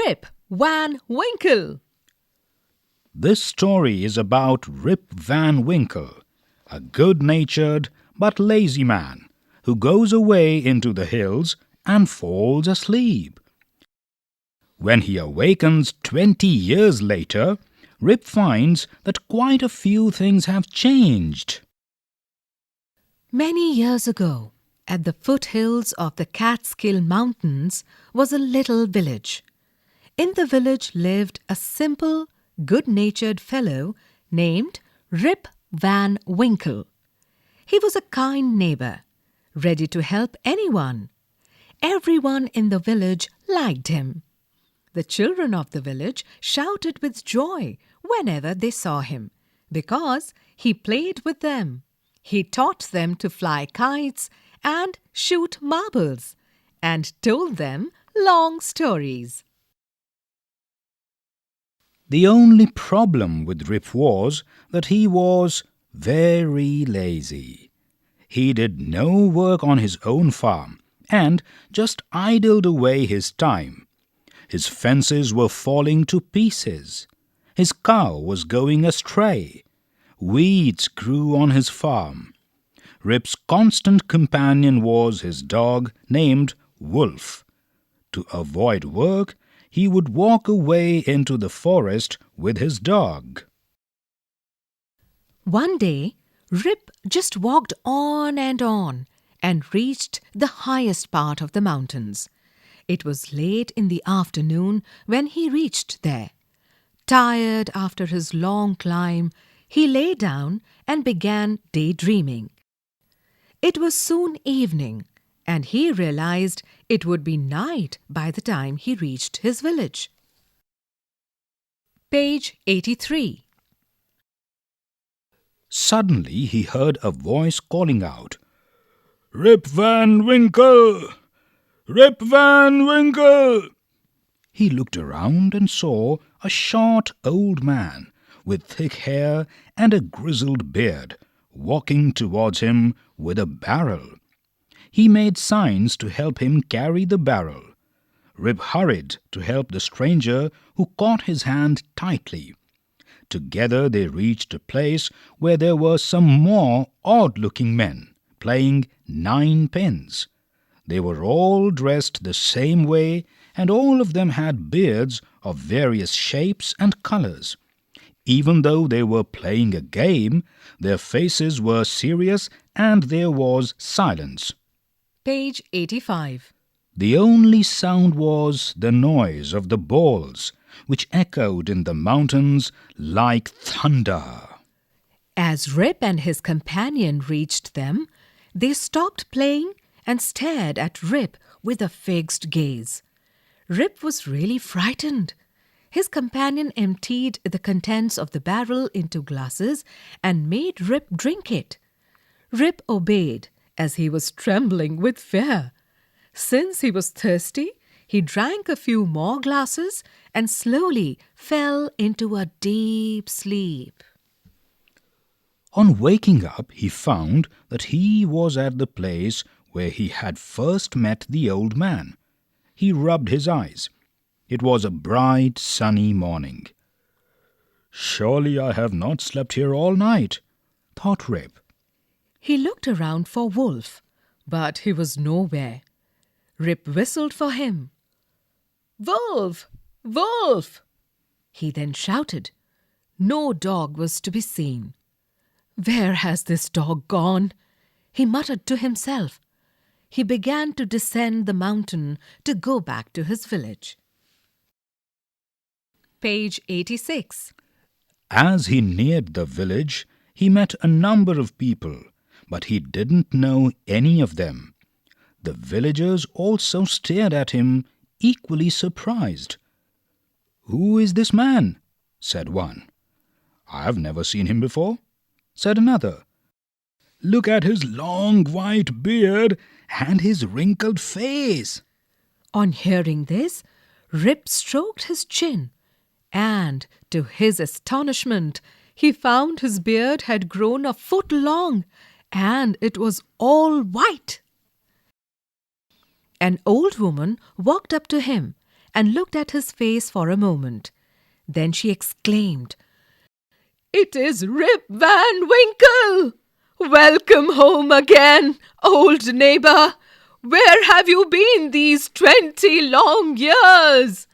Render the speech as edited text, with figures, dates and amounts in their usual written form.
Rip Van Winkle. This story is about Rip Van Winkle, a good-natured but lazy man who goes away into the hills and falls asleep. When he awakens 20 years later, Rip finds that quite a few things have changed. Many years ago, at the foothills of the Catskill Mountains was a little village. In the village lived a simple, good-natured fellow named Rip Van Winkle. He was a kind neighbor, ready to help anyone. Everyone in the village liked him. The children of the village shouted with joy whenever they saw him, because he played with them. He taught them to fly kites and shoot marbles, and told them long stories. The only problem with Rip was that he was very lazy. He did no work on his own farm and just idled away his time. His fences were falling to pieces. His cow was going astray. Weeds grew on his farm. Rip's constant companion was his dog named Wolf. To avoid work, he would walk away into the forest with his dog. One day, Rip just walked on and reached the highest part of the mountains. It was late in the afternoon when he reached there. Tired after his long climb, he lay down and began daydreaming. It was soon evening, and he realized it would be night by the time he reached his village. Page 83. Suddenly he heard a voice calling out, "Rip Van Winkle! Rip Van Winkle!" He looked around and saw a short old man with thick hair and a grizzled beard walking towards him with a barrel. He made signs to help him carry the barrel. Rip hurried to help the stranger, who caught his hand tightly. Together they reached a place where there were some more odd-looking men playing ninepins. They were all dressed the same way, and all of them had beards of various shapes and colors. Even though they were playing a game, their faces were serious and there was silence. Page 85. The only sound was the noise of the balls, which echoed in the mountains like thunder. As Rip and his companion reached them, they stopped playing and stared at Rip with a fixed gaze. Rip was really frightened. His companion emptied the contents of the barrel into glasses and made Rip drink it. Rip obeyed, as he was trembling with fear. Since he was thirsty, he drank a few more glasses and slowly fell into a deep sleep. On waking up, he found that he was at the place where he had first met the old man. He rubbed his eyes. It was a bright, sunny morning. "Surely I have not slept here all night," thought Rip. He looked around for Wolf, but he was nowhere. Rip whistled for him. "Wolf! Wolf!" he then shouted. No dog was to be seen. "Where has this dog gone?" he muttered to himself. He began to descend the mountain to go back to his village. Page 86. As he neared the village, he met a number of people, but he didn't know any of them. The villagers also stared at him, equally surprised. "Who is this man?" said one. "I've never seen him before," said another. "Look at his long white beard and his wrinkled face." On hearing this, Rip stroked his chin, and to his astonishment, he found his beard had grown a foot long, and it was all white. An old woman walked up to him and looked at his face for a moment. Then she exclaimed, "It is Rip Van Winkle! Welcome home again, old neighbour! Where have you been these 20 long years?"